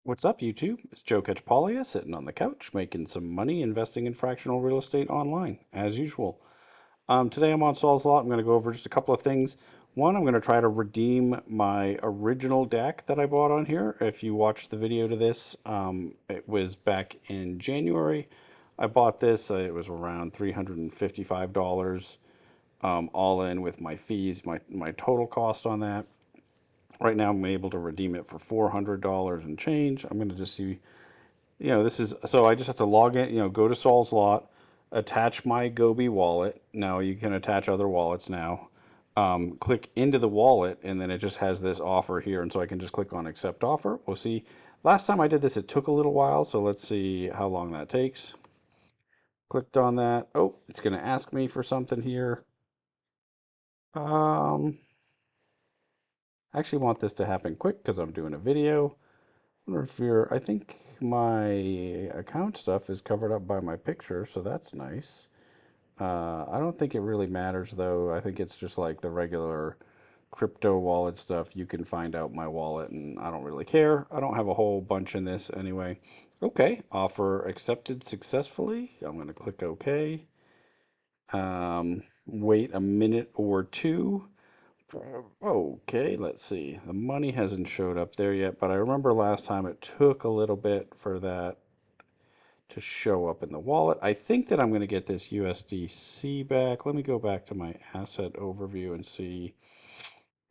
What's up, YouTube? It's Joe Catchpolia sitting on the couch making some money investing in fractional real estate online, as usual. Today I'm on Saul's Lot. I'm going to go over just a couple of things. One, I'm going to try to redeem my original DAC that I bought on here. If you watched the video to this, it was back in January. I bought this. It was around $355 all in with my fees, my total cost on that. Right now I'm able to redeem it for $400 and change. I'm going to just see, this is, so I just have to log in, go to Saul's Lot, attach my Gobi wallet. Now you can attach other wallets now. Click into the wallet, and then it just has this offer here. And so I can just click on accept offer. We'll see. Last time I did this, it took a little while. So let's see how long that takes. Clicked on that. Oh, it's going to ask me for something here. I actually want this to happen quick because I'm doing a video. I think my account stuff is covered up by my picture, so that's nice. I don't think it really matters though. I think it's just like the regular crypto wallet stuff. You can find out my wallet, and I don't really care. I don't have a whole bunch in this anyway. Okay, offer accepted successfully. I'm going to click OK. Wait a minute or two. Okay, let's see. The money hasn't showed up there yet, but I remember last time it took a little bit for that to show up in the wallet. I think that I'm going to get this USDC back. Let me go back to my asset overview and see,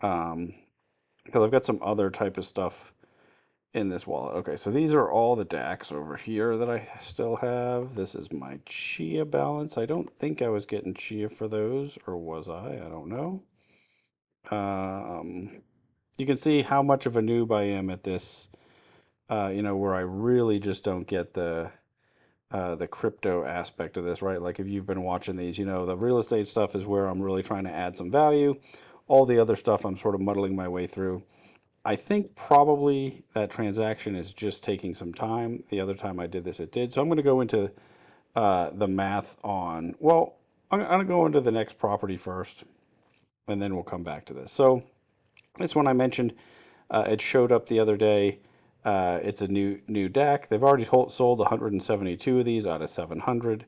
because I've got some other type of stuff in this wallet. Okay, so these are all the DACs over here that I still have. This is my Chia balance. I don't think I was getting Chia for those, or was I? I don't know. You can see how much of a noob I am at this, where I really just don't get the crypto aspect of this, right? Like if you've been watching these, the real estate stuff is where I'm really trying to add some value. All the other stuff I'm sort of muddling my way through. I think probably that transaction is just taking some time. The other time I did this, it did. So I'm going to go into the math on, well, I'm going to go into the next property first, and then we'll come back to this. So this one I mentioned, it showed up the other day. It's a new DAC. They've already sold 172 of these out of 700.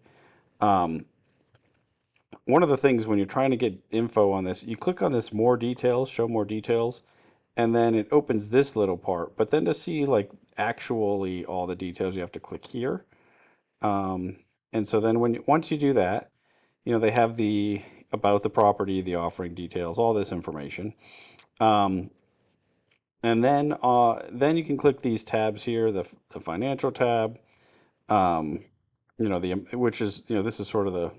One of the things when you're trying to get info on this, you click on this more details, show more details, and then it opens this little part. But then to see like actually all the details, you have to click here. And so then once you do that, they have the about the property, the offering details, all this information. And then you can click these tabs here, the financial tab, which is, this is sort of the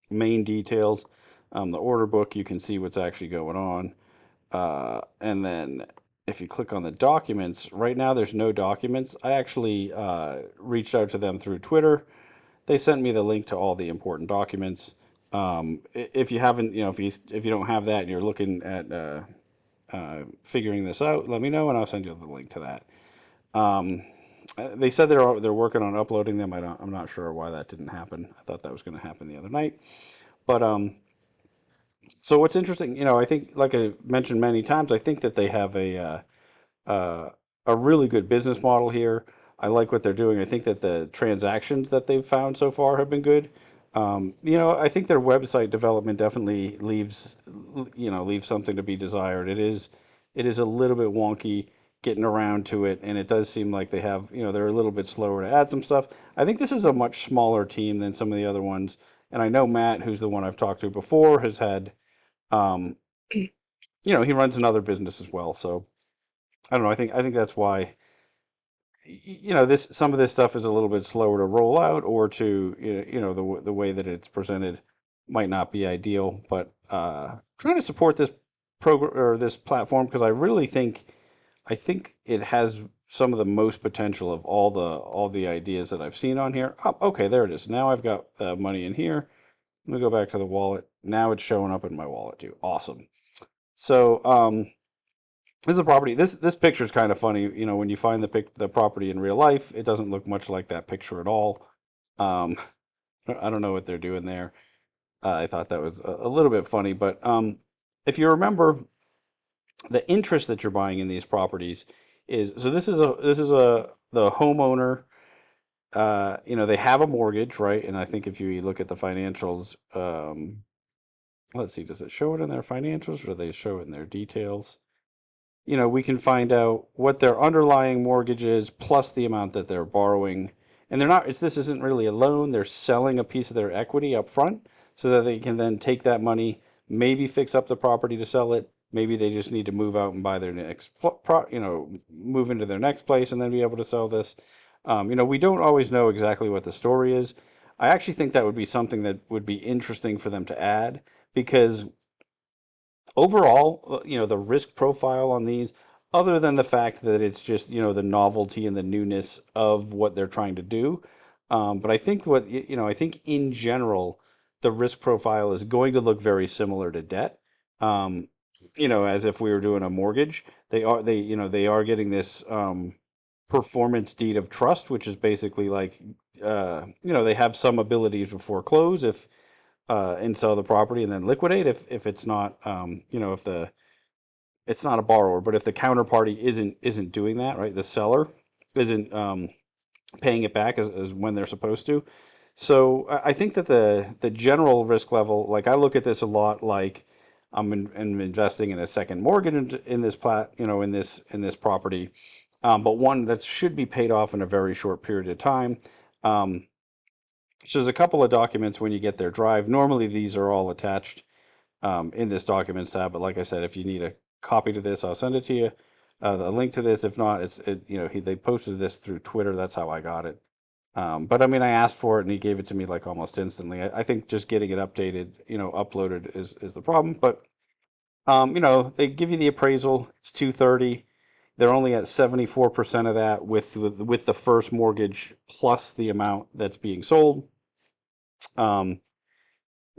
main details. The order book, you can see what's actually going on. And then if you click on the documents, right now there's no documents. I actually reached out to them through Twitter. They sent me the link to all the important documents. If you haven't, if you don't have that and you're looking at figuring this out, let me know and I'll send you the link to that. They said they're working on uploading them. I'm not sure why that didn't happen. I thought that was going to happen the other night. But so what's interesting, I think, like I mentioned many times, I think that they have a really good business model here. I like what they're doing. I think that the transactions that they've found so far have been good. I think their website development definitely leaves something to be desired. It is a little bit wonky getting around to it, and it does seem like they have, they're a little bit slower to add some stuff. I think this is a much smaller team than some of the other ones, and I know Matt, who's the one I've talked to before, has had, he runs another business as well. So I don't know. I think that's why this some of this stuff is a little bit slower to roll out, or to the way that it's presented might not be ideal. But trying to support this program or this platform, because I think it has some of the most potential of all the ideas that I've seen on here. Oh, okay, there it is. Now I've got the money in here. Let me go back to the wallet. Now it's showing up in my wallet too. Awesome. So this is a property. This picture is kind of funny. When you find the property in real life, it doesn't look much like that picture at all. Um, I don't know what they're doing there. I thought that was a little bit funny, but if you remember, the interest that you're buying in these properties is so this is a the homeowner. They have a mortgage, right? And I think if you look at the financials, let's see, does it show it in their financials or do they show it in their details? We can find out what their underlying mortgage is plus the amount that they're borrowing. And this isn't really a loan. They're selling a piece of their equity up front so that they can then take that money, maybe fix up the property to sell it. Maybe they just need to move out and buy their next, move into their next place and then be able to sell this. We don't always know exactly what the story is. I actually think that would be something that would be interesting for them to add because overall, the risk profile on these, other than the fact that it's just, the novelty and the newness of what they're trying to do. But I think I think in general, the risk profile is going to look very similar to debt. Um, as if we were doing a mortgage. They are getting this performance deed of trust, which is basically like, they have some ability to foreclose if and sell the property and then liquidate if it's not if the it's not a borrower, but if the counterparty isn't doing that, right? The seller isn't paying it back as when they're supposed to. So I think that the general risk level, like I look at this a lot like I'm investing in a second mortgage in this in this property, but one that should be paid off in a very short period of time. Um, so there's a couple of documents when you get their drive. Normally these are all attached in this documents tab, but like I said, if you need a copy to this, I'll send it to you. The link to this, if not, they posted this through Twitter. That's how I got it. But I mean, I asked for it and he gave it to me like almost instantly. I think just getting it updated, uploaded is the problem. But they give you the appraisal. It's 230. They're only at 74% of that with the first mortgage plus the amount that's being sold. Um,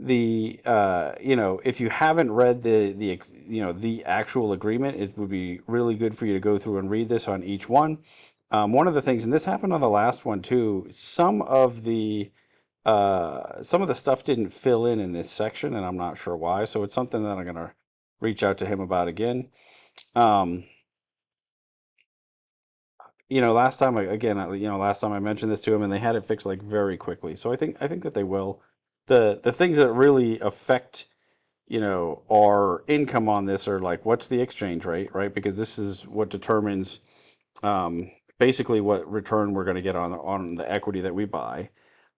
if you haven't read the actual agreement, it would be really good for you to go through and read this on each one. One of the things, and this happened on the last one too, some of the stuff didn't fill in this section, and I'm not sure why. So it's something that I'm gonna reach out to him about again. Um, last time I mentioned this to him, and they had it fixed like very quickly. So I think that they will. The things that really affect our income on this are like what's the exchange rate, right? Because this is what determines basically what return we're going to get on the equity that we buy.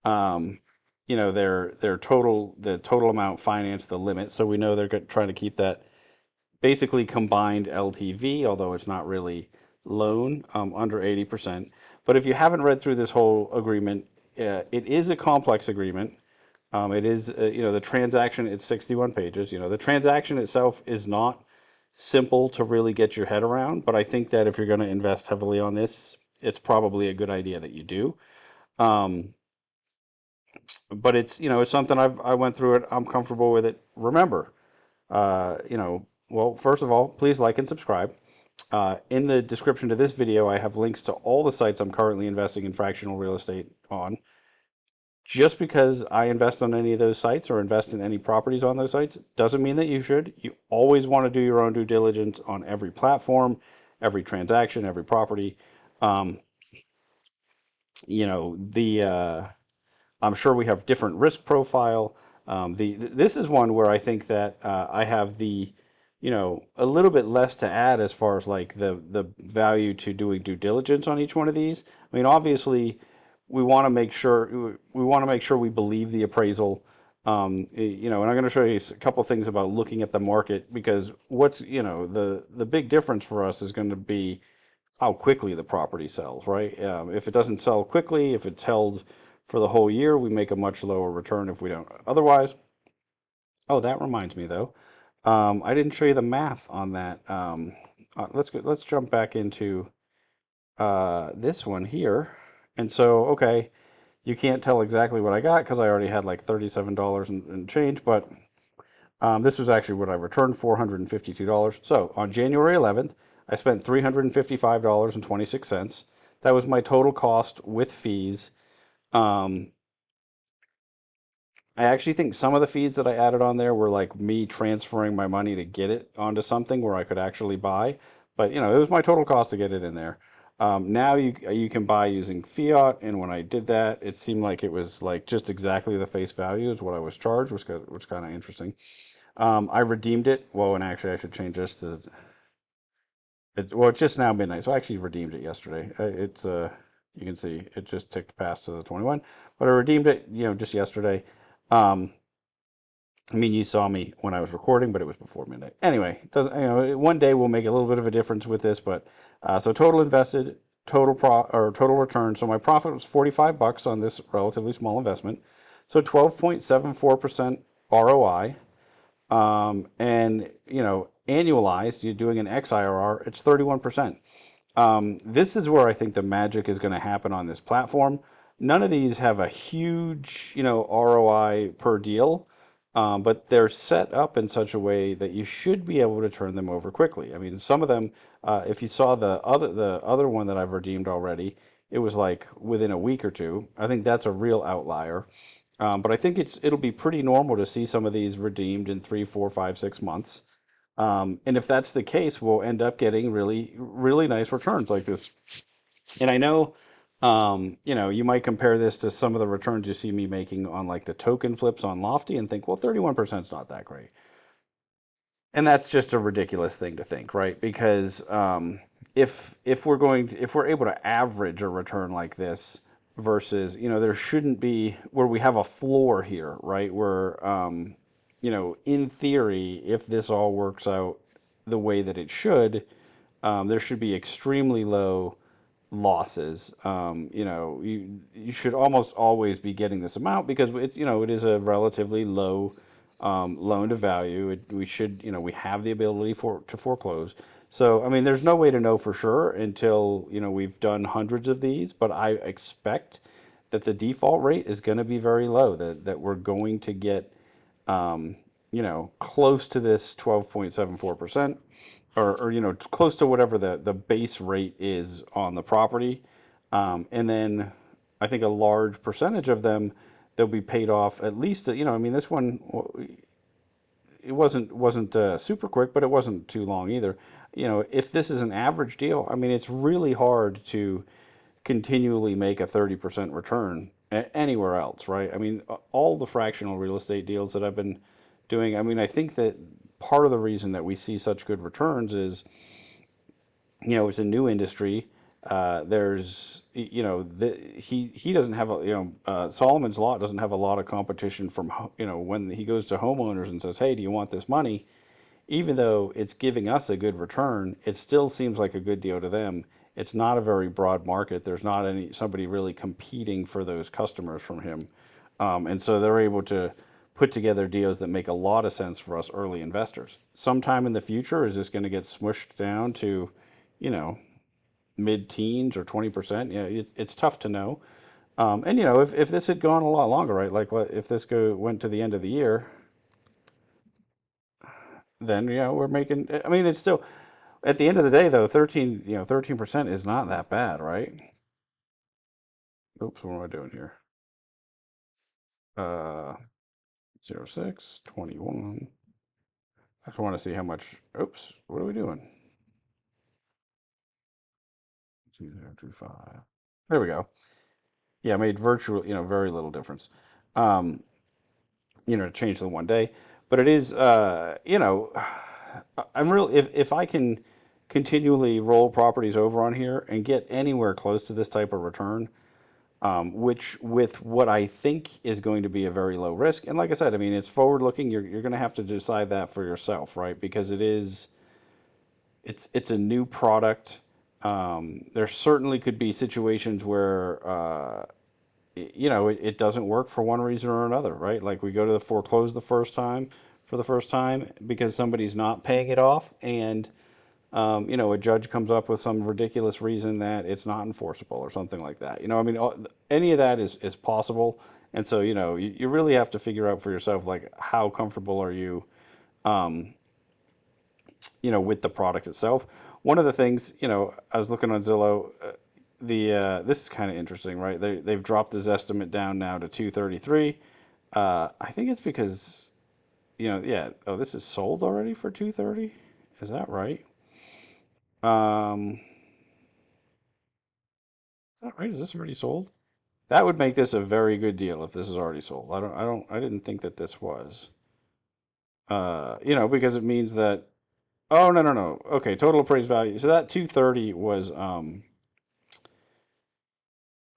Um, their total amount financed the limit, so we know they're trying to keep that basically combined LTV, although it's not really loan under 80%. But if you haven't read through this whole agreement, it is a complex agreement. It is, the transaction, it's 61 pages. The transaction itself is not simple to really get your head around, but I think that if you're going to invest heavily on this, it's probably a good idea that you do. Um, but it's something I went through it. I'm comfortable with it. Remember, well, first of all, please like and subscribe. In the description to this video, I have links to all the sites I'm currently investing in fractional real estate on. Just because I invest on any of those sites or invest in any properties on those sites doesn't mean that you should. You always want to do your own due diligence on every platform, every transaction, every property. Um, the I'm sure we have different risk profile. This is one where I think that I have a little bit less to add as far as like the value to doing due diligence on each one of these. I mean, obviously, we want to make sure we believe the appraisal. And I'm going to show you a couple of things about looking at the market because the big difference for us is going to be how quickly the property sells, right? If it doesn't sell quickly, if it's held for the whole year, we make a much lower return if we don't. Otherwise, oh, that reminds me though, I didn't show you the math on that. Let's jump back into this one here. And so, okay, you can't tell exactly what I got because I already had like $37 and change, but this was actually what I returned, $452. So on January 11th, I spent $355.26. That was my total cost with fees. Um, I actually think some of the fees that I added on there were like me transferring my money to get it onto something where I could actually buy. But it was my total cost to get it in there. Now you can buy using fiat, and when I did that, it seemed like it was like just exactly the face value is what I was charged, which kind of interesting. I redeemed it. Well, and actually, I should change this to it's just now midnight, so I actually redeemed it yesterday. It's you can see it just ticked past to the 21, but I redeemed it, just yesterday. Um, I mean, you saw me when I was recording, but it was before midnight. Anyway, it doesn't one day will make a little bit of a difference with this, but so total invested, total return. So my profit was 45 bucks on this relatively small investment. So 12.74% ROI. And annualized, you're doing an XIRR, it's 31%. This is where I think the magic is going to happen on this platform. None of these have a huge, ROI per deal, but they're set up in such a way that you should be able to turn them over quickly. I mean, some of them, if you saw the other one that I've redeemed already, it was like within a week or two. I think that's a real outlier. But I think it'll be pretty normal to see some of these redeemed in 3, 4, 5, 6 months. And if that's the case, we'll end up getting really, really nice returns like this. And I know, you might compare this to some of the returns you see me making on like the token flips on Lofty and think, well, 31% is not that great. And that's just a ridiculous thing to think, right? Because if we're able to average a return like this versus, there shouldn't be where we have a floor here, right? Where in theory, if this all works out the way that it should, there should be extremely low losses. You should almost always be getting this amount because it is a relatively low loan to value. We should, we have the ability to foreclose. So, I mean, there's no way to know for sure until, we've done hundreds of these, but I expect that the default rate is going to be very low, that we're going to get, close to this 12.74%, or close to whatever the base rate is on the property. And then I think a large percentage of them, they'll be paid off at least, I mean, this one, it wasn't super quick, but it wasn't too long either. If this is an average deal, I mean, it's really hard to continually make a 30% return anywhere else, right? I mean, all the fractional real estate deals that I've been doing, I mean, I think that part of the reason that we see such good returns is, it's a new industry. There's, he doesn't have Solomon's Lot doesn't have a lot of competition from, when he goes to homeowners and says, hey, do you want this money? Even though it's giving us a good return, it still seems like a good deal to them. It's not a very broad market. There's not somebody really competing for those customers from him. And so they're able to put together deals that make a lot of sense for us early investors. Sometime in the future, is this going to get smushed down to, you know, mid-teens or 20%? Yeah, it's tough to know. And if this had gone a lot longer, right? Like if this went to the end of the year, then we're making. I mean, it's still at the end of the day though, 13% is not that bad, right? Oops, what am I doing here? Uh, 06, 21. I just want to see how much. Oops, what are we doing? 2025. There we go. Yeah, made virtual, very little difference. Um, to change the one day, but it is, I'm real. If I can continually roll properties over on here and get anywhere close to this type of return, which with what I think is going to be a very low risk. And like I said, I mean, it's forward looking. You're going to have to decide that for yourself, right? Because it's a new product. There certainly could be situations where, it doesn't work for one reason or another, right? Like we go to the foreclose for the first time because somebody's not paying it off, and a judge comes up with some ridiculous reason that it's not enforceable or something like that. I mean, any of that is possible. And so, you really have to figure out for yourself, like, how comfortable are you, um, with the product itself. One of the things, I was looking on Zillow, this is kind of interesting, right? They've dropped this estimate down now to 233. I think it's because, yeah, oh, this is sold already for 230. Is that right? Is that right? Is this already sold? That would make this a very good deal if this is already sold. I didn't think that this was. Because it means that, oh, no, no, no. Okay, total appraised value. So that 230 was, wait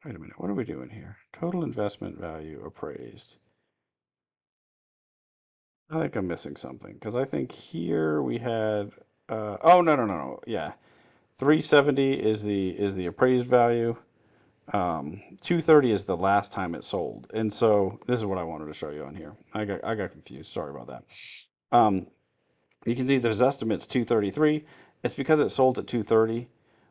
a minute. What are we doing here? Total investment value appraised. I think I'm missing something because I think here we had, oh, no, no, no, no. Yeah. 370 is the appraised value. 230 is the last time it sold. And so this is what I wanted to show you on here. I got confused. Sorry about that. Um, you can see there's estimates 233. It's because it sold at 230.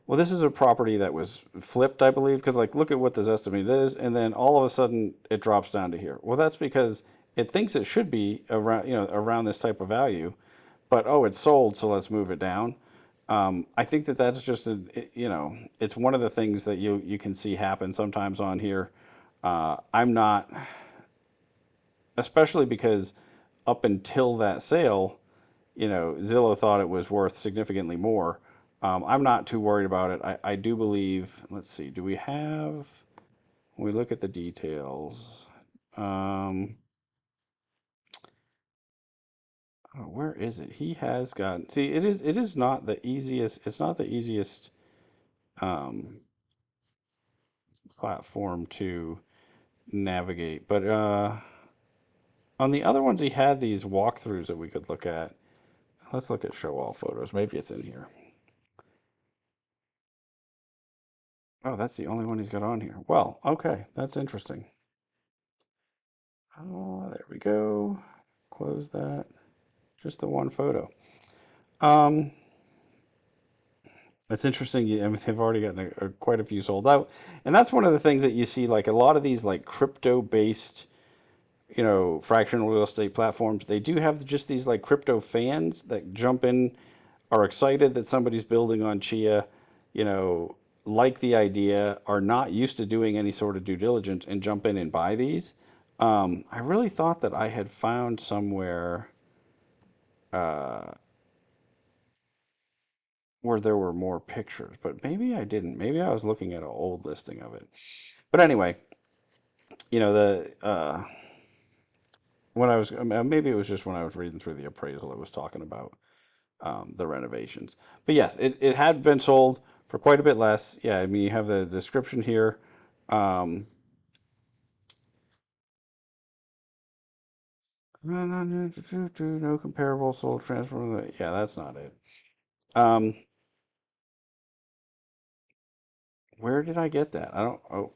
Well, this is a property that was flipped, I believe, because like look at what this estimate is, and then all of a sudden it drops down to here. Well, that's because it thinks it should be around, around this type of value, but oh, it's sold, so let's move it down. I think that that's just it's one of the things that you can see happen sometimes on here. I'm not, especially because up until that sale, Zillow thought it was worth significantly more. I'm not too worried about it. I do believe, let's see, do we have, when we look at the details, um, oh, where is it? He has got, see, it is not the easiest, it's not the easiest um, platform to navigate, but on the other ones, he had these walkthroughs that we could look at. Let's look at show all photos. Maybe it's in here. Oh, that's the only one he's got on here. Well, okay, that's interesting. Oh, there we go. Close that. Just the one photo. Um, it's interesting. I mean, they've already gotten quite a few sold out, and that's one of the things that you see. Like a lot of these, like crypto-based, fractional real estate platforms. They do have just these like crypto fans that jump in, are excited that somebody's building on Chia, you know, like the idea, are not used to doing any sort of due diligence and jump in and buy these. I really thought that I had found somewhere uh, where there were more pictures, but maybe I didn't. Maybe I was looking at an old listing of it. But anyway, the when I was maybe it was just when I was reading through the appraisal, it was talking about the renovations. But yes, it had been sold for quite a bit less. Yeah, I mean, you have the description here. Um, no comparable sold transfer. Yeah, that's not it. Um, where did I get that? I don't. Oh,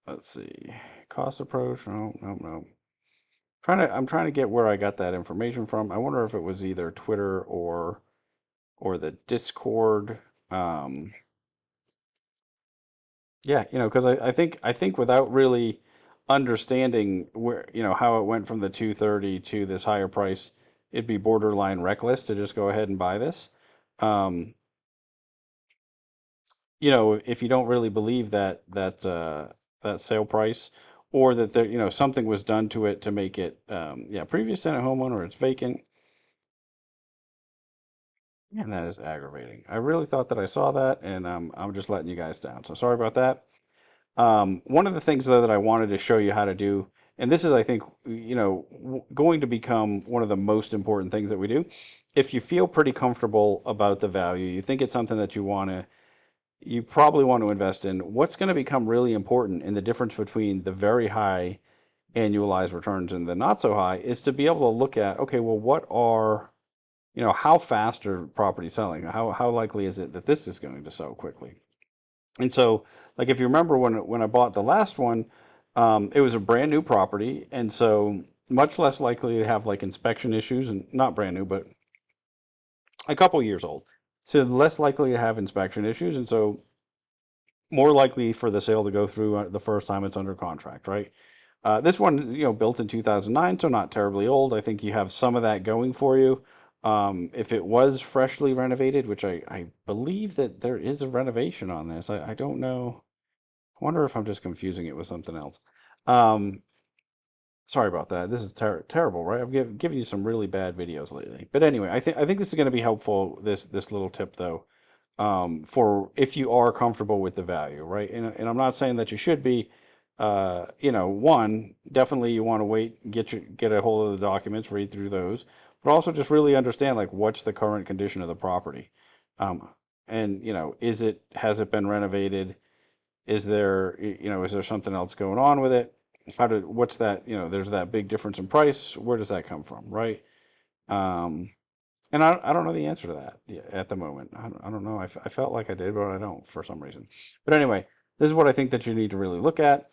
let's see. Cost approach. No, no, no. I'm trying to get where I got that information from. I wonder if it was either Twitter or the Discord. Um, Yeah, because I think without really understanding where, how it went from the 230 to this higher price, it'd be borderline reckless to just go ahead and buy this. Um, if you don't really believe that sale price, or that there, something was done to it to make it, yeah, previous tenant homeowner, it's vacant, and that is aggravating. I really thought that I saw that, and I'm just letting you guys down. So sorry about that. One of the things though that I wanted to show you how to do, and this is, I think, going to become one of the most important things that we do. If you feel pretty comfortable about the value, you think it's something that you probably want to invest in. What's going to become really important in the difference between the very high annualized returns and the not so high is to be able to look at, okay, well, how fast are properties selling? How likely is it that this is going to sell quickly? And so, like if you remember when I bought the last one, it was a brand new property, and so much less likely to have like inspection issues, and not brand new, but a couple years old. So less likely to have inspection issues, and so more likely for the sale to go through the first time it's under contract, right? This one, built in 2009, so not terribly old. I think you have some of that going for you. If it was freshly renovated, which I believe that there is a renovation on this, I don't know. I wonder if I'm just confusing it with something else. Um, Sorry about that. This is terrible, right? I've given you some really bad videos lately. But anyway, I think this is going to be helpful. This little tip though. for if you are comfortable with the value, right? And I'm not saying that you should be. One, definitely you want to wait, get a hold of the documents, read through those, but also just really understand like what's the current condition of the property, um, and has it been renovated? Is there something else going on with it? What's that? There's that big difference in price. Where does that come from, right? Um, and I don't know the answer to that at the moment. I don't know. I felt like I did, but I don't for some reason. But anyway, this is what I think that you need to really look at,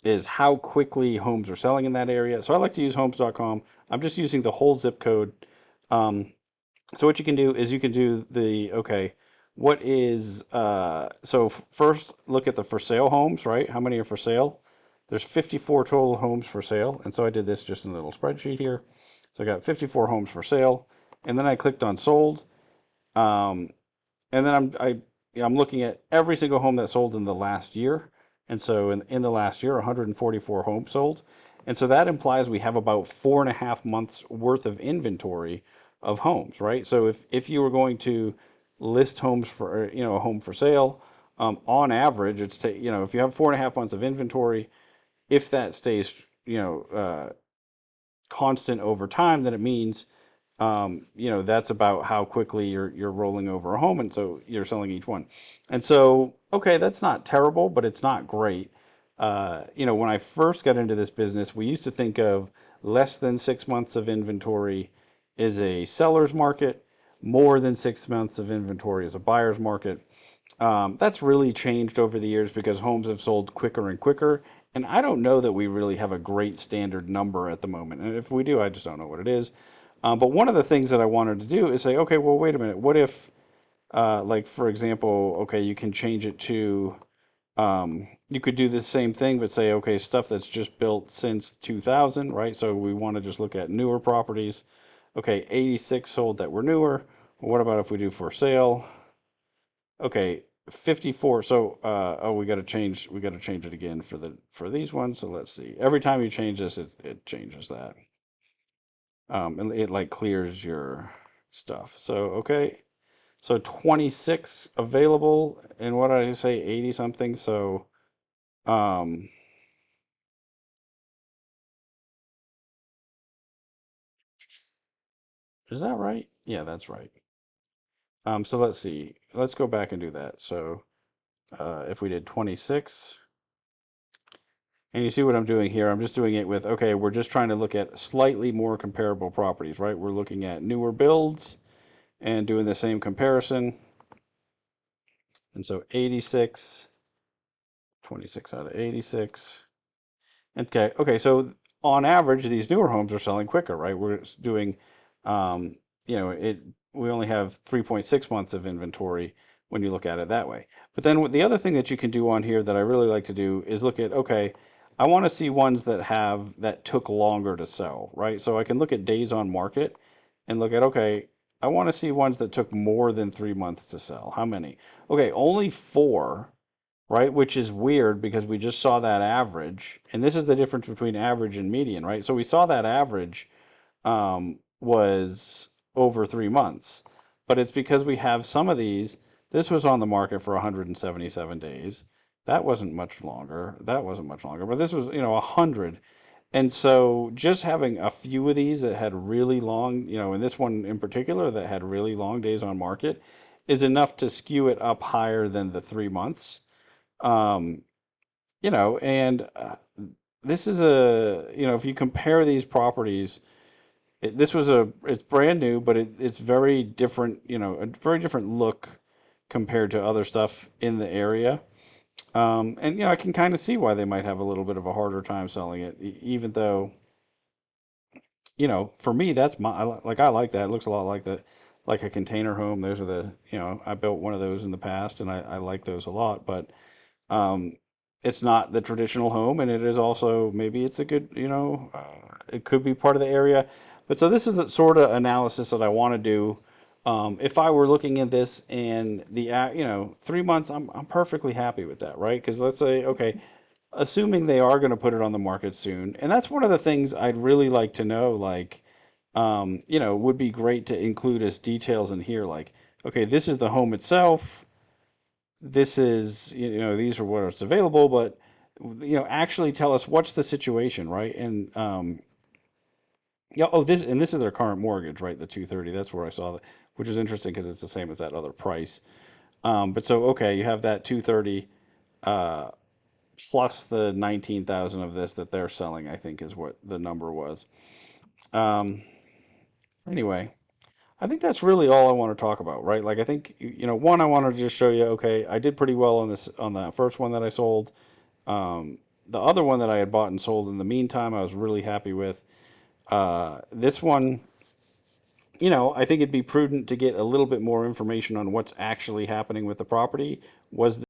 is how quickly homes are selling in that area. So I like to use homes.com. I'm just using the whole zip code. Um, so what you can do is you can do okay, what is, first look at the for sale homes, right? How many are for sale? There's 54 total homes for sale. And so I did this just in a little spreadsheet here. So I got 54 homes for sale. And then I clicked on sold. Um, and then I'm looking at every single home that sold in the last year. And so in the last year, 144 homes sold. And so that implies we have about 4.5 months worth of inventory of homes, right? So if you were going to list homes for, a home for sale, on average, if you have 4.5 months of inventory, if that stays, constant over time, then it means, that's about how quickly you're rolling over a home, and so you're selling each one. And so, okay, that's not terrible, but it's not great. When I first got into this business, we used to think of less than 6 months of inventory is a seller's market, more than 6 months of inventory is a buyer's market. That's really changed over the years because homes have sold quicker and quicker. And I don't know that we really have a great standard number at the moment. And if we do, I just don't know what it is. But one of the things that I wanted to do is say, okay, well, wait a minute. What if, like, for example, okay, you can change it to, you could do the same thing, but say, okay, stuff that's just built since 2000, right? So we want to just look at newer properties. Okay, 86 sold that were newer. Well, what about if we do for sale? Okay, 54. So, oh, we got to change it again for these ones. So let's see. Every time you change this, it changes that. And it like clears your stuff. So, okay. So 26 available, and what did I say, 80 something? So, um, is that right? Yeah, that's right. So let's see. Let's go back and do that. So, if we did 26, and you see what I'm doing here, I'm just doing it with, okay, we're just trying to look at slightly more comparable properties, right? We're looking at newer builds and doing the same comparison. And so 86, 26 out of 86. Okay. So on average, these newer homes are selling quicker, right? We're doing, um, we only have 3.6 months of inventory when you look at it that way. But then the other thing that you can do on here that I really like to do is look at, okay, I want to see ones that took longer to sell, right? So I can look at days on market and look at, okay, I want to see ones that took more than 3 months to sell. How many? Okay, only four, right? Which is weird because we just saw that average, and this is the difference between average and median, right? So we saw that average, was over 3 months, but it's because we have some of these. This was on the market for 177 days. That wasn't much longer. That wasn't much longer, but this was, 100. And so just having a few of these that had really long, and this one in particular that had really long days on market is enough to skew it up higher than the 3 months. Um, and this is if you compare these properties, it's brand new, but it's very different, a very different look compared to other stuff in the area. And, I can kind of see why they might have a little bit of a harder time selling it, even though, for me, that's I like that. It looks a lot like like a container home. Those are I built one of those in the past and I like those a lot, but um, it's not the traditional home, and it is also maybe it's a good, it could be part of the area. But so this is the sort of analysis that I want to do. If I were looking at this and 3 months, I'm perfectly happy with that, right? Because let's say, okay, assuming they are going to put it on the market soon, and that's one of the things I'd really like to know, like, would be great to include as details in here, like, okay, this is the home itself. This is, these are what's available, but actually tell us what's the situation, right? And yeah, oh, this is their current mortgage, right? The 230. That's where I saw that, which is interesting because it's the same as that other price. But so okay, you have that 230 uh, plus the 19,000 of this that they're selling, I think is what the number was. Um, anyway, I think that's really all I want to talk about, right? Like I think one, I want to just show you, okay, I did pretty well on this on the first one that I sold. Um, the other one that I had bought and sold in the meantime, I was really happy with. This one, I think it'd be prudent to get a little bit more information on what's actually happening with the property. Was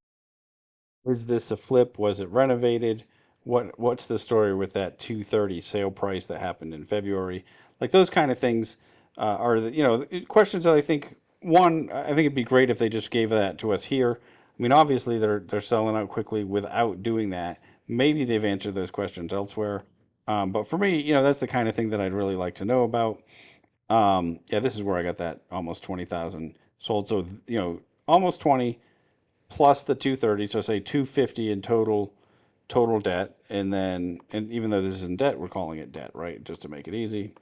is this a flip? Was it renovated? What's the story with that 230 sale price that happened in February? Like those kind of things are the questions that I think one I think it'd be great if they just gave that to us here. I mean, obviously they're selling out quickly without doing that. Maybe they've answered those questions elsewhere. But for me, that's the kind of thing that I'd really like to know about. Yeah, this is where I got that almost 20,000 sold. So, almost 20 plus the 230, so say 250 in total debt, and even though this isn't debt, we're calling it debt, right? Just to make it easy.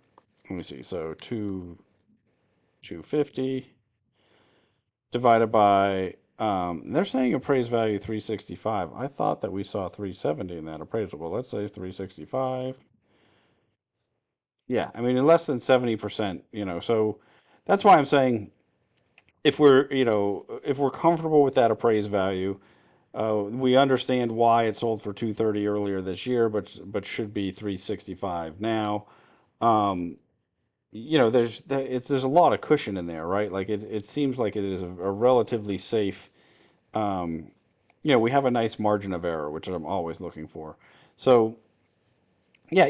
Let me see. So 250 divided by they're saying appraised value 365. I thought that we saw 370 in that appraisal. Well, let's say 365. Yeah, I mean in less than 70%, so that's why I'm saying if we're comfortable with that appraised value, we understand why it sold for 230 earlier this year, but should be 365 now. Um, there's a lot of cushion in there, right? Like it seems like it is a relatively safe. Um, we have a nice margin of error, which I'm always looking for. So yeah,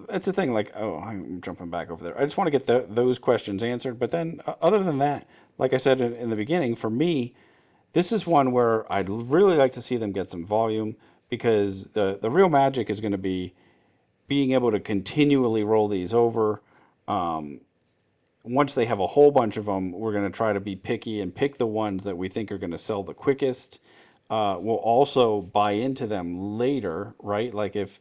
that's the thing. Like, oh, I'm jumping back over there. I just want to get those questions answered. But then, other than that, like I said in the beginning, for me, this is one where I'd really like to see them get some volume because the real magic is going to be being able to continually roll these over. Um, Once they have a whole bunch of them, we're going to try to be picky and pick the ones that we think are going to sell the quickest. We'll also buy into them later, right? Like if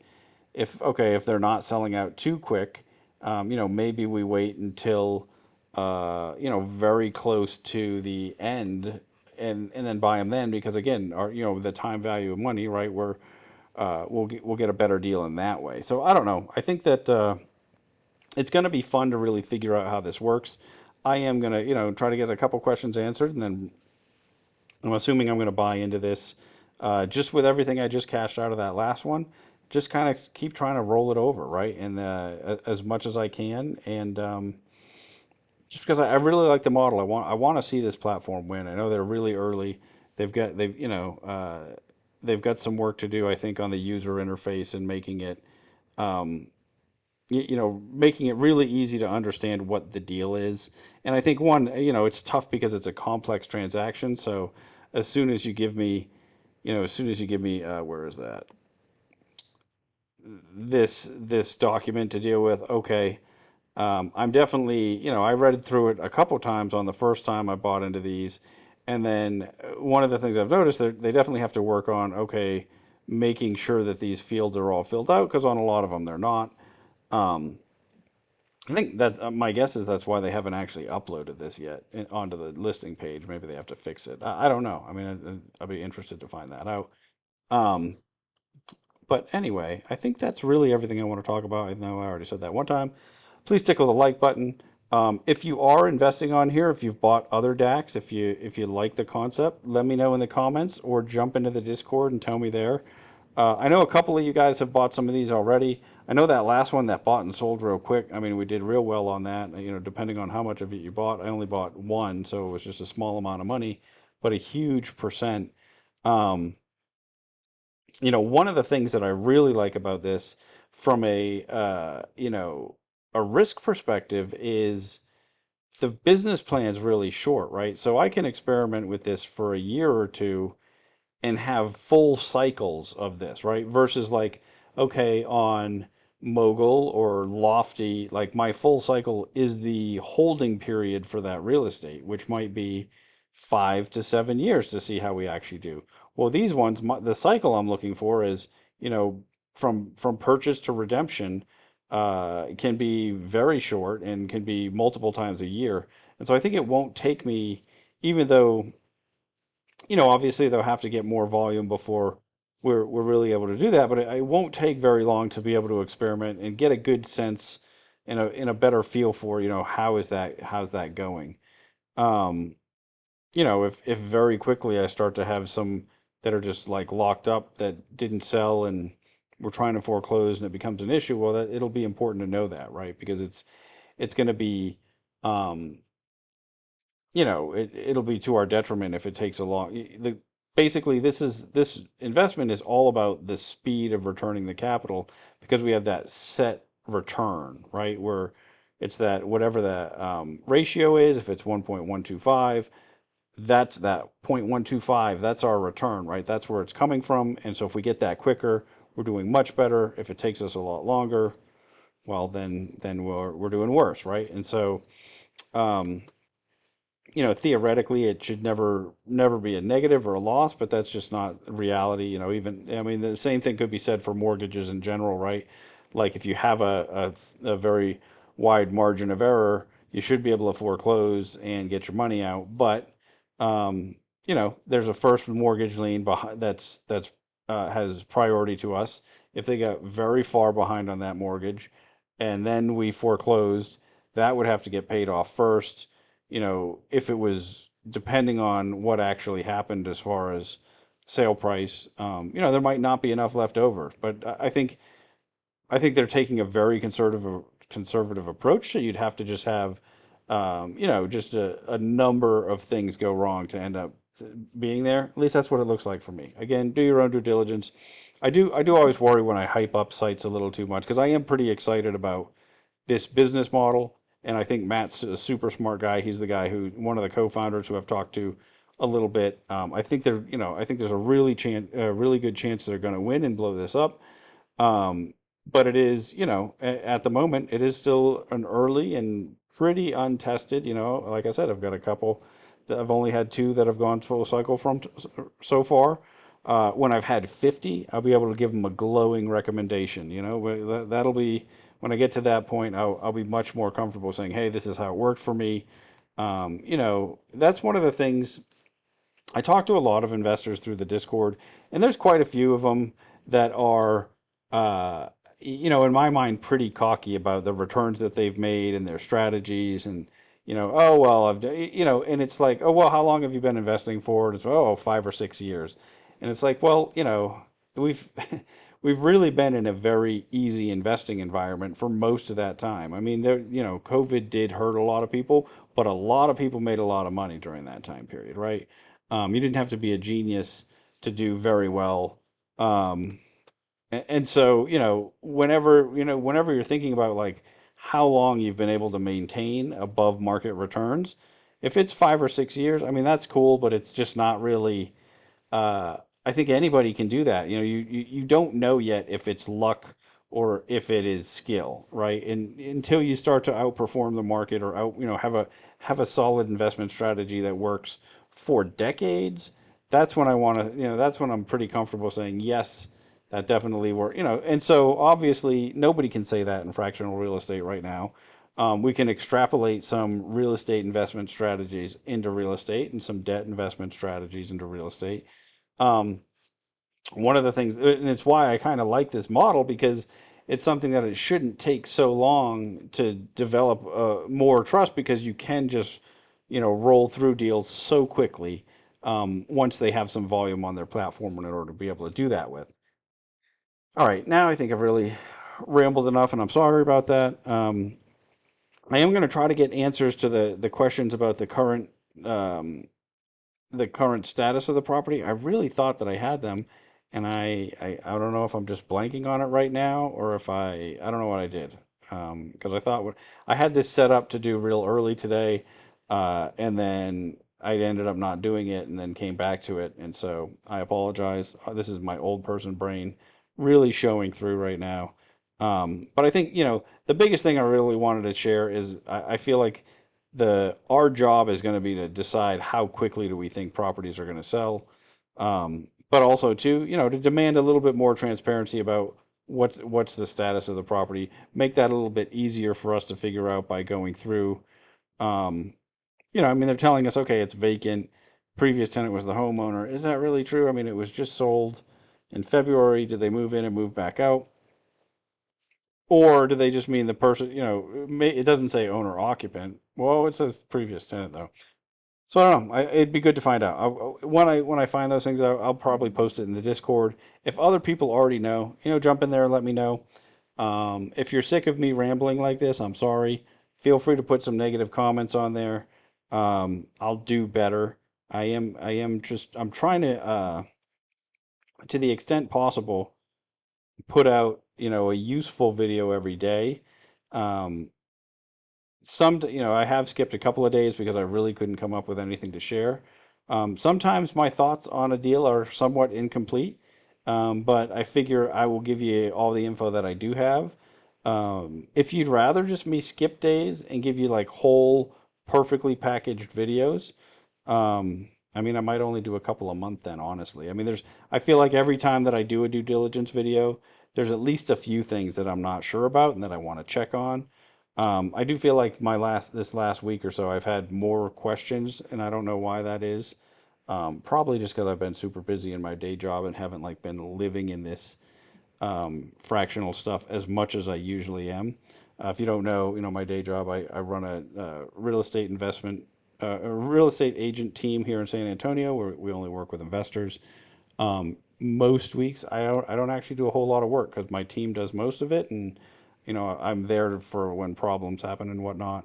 okay, if they're not selling out too quick, maybe we wait until very close to the end and then buy them then because again, our the time value of money, right? We'll get a better deal in that way. So I don't know. I think that it's going to be fun to really figure out how this works. I am going to try to get a couple questions answered, and then I'm assuming I'm going to buy into this just with everything I just cashed out of that last one. Just kind of keep trying to roll it over, right? And as much as I can, and just because I really like the model, I want to see this platform win. I know they're really early. They've got some work to do, I think, on the user interface and making it um, making it really easy to understand what the deal is. And I think one, it's tough because it's a complex transaction. So as soon as you give me, where is that? This document to deal with. Okay, I'm definitely, I read through it a couple times on the first time I bought into these, and then one of the things I've noticed they definitely have to work on, okay, making sure that these fields are all filled out because on a lot of them they're not. Um, I think that my guess is that's why they haven't actually uploaded this yet onto the listing page. Maybe they have to fix it. I don't know. I mean, I'd be interested to find that out. Um, but anyway, I think that's really everything I want to talk about. I know I already said that one time. Please tickle the like button. If you are investing on here, if you've bought other DACs, if you like the concept, let me know in the comments or jump into the Discord and tell me there. I know a couple of you guys have bought some of these already. I know that last one that bought and sold real quick. I mean, we did real well on that. Depending on how much of it you bought, I only bought one, so it was just a small amount of money, but a huge percent. Um, One of the things that I really like about this from a risk perspective is the business plan's really short, right? So I can experiment with this for a year or two and have full cycles of this, right? Versus like, okay, on mogul or lofty, like my full cycle is the holding period for that real estate, which might be 5 to 7 years to see how we actually do. Well, these ones, the cycle I'm looking for is, you know, from purchase to redemption, can be very short and can be multiple times a year. And so I think it won't take me, even though, obviously they'll have to get more volume before we're really able to do that, but it won't take very long to be able to experiment and get a good sense and a better feel for, how's that going. Um, if very quickly I start to have some that are just like locked up that didn't sell and we're trying to foreclose and it becomes an issue, well, that it'll be important to know that, right? Because it's going to be, um, it'll be to our detriment if it takes a long. Basically, this investment is all about the speed of returning the capital because we have that set return, right? Where it's that whatever the ratio is, if it's 1.125, that's that 0.125, that's our return, right? That's where it's coming from. And so if we get that quicker, we're doing much better. If it takes us a lot longer, well, then we're doing worse, right? And so, um, theoretically it should never be a negative or a loss, but that's just not reality. Even, I mean, the same thing could be said for mortgages in general, right? Like if you have a very wide margin of error, you should be able to foreclose and get your money out. But there's a first mortgage lien behind that's has priority to us. If they got very far behind on that mortgage, and then we foreclosed, that would have to get paid off first. If it was depending on what actually happened as far as sale price, there might not be enough left over. But I think they're taking a very conservative approach. So you'd have to just have, just a number of things go wrong to end up being there. At least that's what it looks like for me. Again, do your own due diligence. I do always worry when I hype up sites a little too much because I am pretty excited about this business model. And I think Matt's a super smart guy. He's the guy one of the co-founders who I've talked to a little bit. I think there's a really good chance they're going to win and blow this up. But it is, at the moment, it is still an early and pretty untested. Like I said, I've got a couple that I've only had two that have gone full cycle from so far. When I've had 50, I'll be able to give them a glowing recommendation. That'll be when I get to that point, I'll be much more comfortable saying, hey, this is how it worked for me. That's one of the things I talk to a lot of investors through the Discord, and there's quite a few of them that are, uh, in my mind, pretty cocky about the returns that they've made and their strategies. And, oh, well, and it's like, oh, well, how long have you been investing for? And it's, oh, 5 or 6 years. And it's like, well, we've, we've really been in a very easy investing environment for most of that time. I mean, COVID did hurt a lot of people, but a lot of people made a lot of money during that time period, right? You didn't have to be a genius to do very well. Um, and so, whenever you're thinking about like how long you've been able to maintain above market returns, if it's 5 or 6 years, I mean, that's cool, but it's just not really, I think anybody can do that. You don't know yet if it's luck or if it is skill, right? And until you start to outperform the market or have a solid investment strategy that works for decades, that's when I want to, that's when I'm pretty comfortable saying yes, that definitely worked. And so obviously nobody can say that in fractional real estate right now. We can extrapolate some real estate investment strategies into real estate and some debt investment strategies into real estate. Um, One of the things, and it's why I kind of like this model because it's something that it shouldn't take so long to develop more trust because you can just, roll through deals so quickly once they have some volume on their platform in order to be able to do that with. All right, now I think I've really rambled enough, and I'm sorry about that. I am going to try to get answers to the questions about um, the current status of the property. I really thought that I had them, and I don't know if I'm just blanking on it right now or if I don't know what I did. Because I thought I had this set up to do real early today, and then I ended up not doing it, and then came back to it, and so I apologize. This is my old person brain really showing through right now. But I think, the biggest thing I really wanted to share is I feel like our job is going to be to decide how quickly do we think properties are going to sell. But also to, to demand a little bit more transparency about what's the status of the property, make that a little bit easier for us to figure out by going through. Um, I mean, they're telling us, okay, it's vacant. Previous tenant was the homeowner. Is that really true? I mean, it was just sold in February. Did they move in and move back out? Or do they just mean the person, it doesn't say owner occupant. Well, it says previous tenant though. So I don't know. It'd be good to find out. When I find those things out, I'll probably post it in the Discord. If other people already know, jump in there and let me know. If you're sick of me rambling like this, I'm sorry. Feel free to put some negative comments on there. I'll do better. I'm trying to the extent possible, put out, a useful video every day. Um, I have skipped a couple of days because I really couldn't come up with anything to share. Sometimes my thoughts on a deal are somewhat incomplete, but I figure I will give you all the info that I do have. If you'd rather just me skip days and give you like whole, perfectly packaged videos, I mean, I might only do a couple a month then, honestly. I mean, I feel like every time that I do a due diligence video, there's at least a few things that I'm not sure about and that I want to check on. I do feel like this last week or so, I've had more questions, and I don't know why that is. Probably just because I've been super busy in my day job and haven't like been living in this fractional stuff as much as I usually am. If you don't know, my day job, I run a real estate a real estate agent team here in San Antonio where we only work with investors. Most weeks I don't actually do a whole lot of work because my team does most of it, and I'm there for when problems happen and whatnot.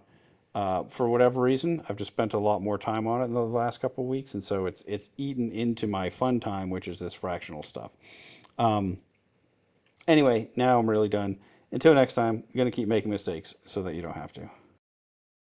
For whatever reason, I've just spent a lot more time on it in the last couple of weeks, and so it's eaten into my fun time, which is this fractional stuff. Um, anyway, now I'm really done. Until next time, I'm gonna keep making mistakes so that you don't have to.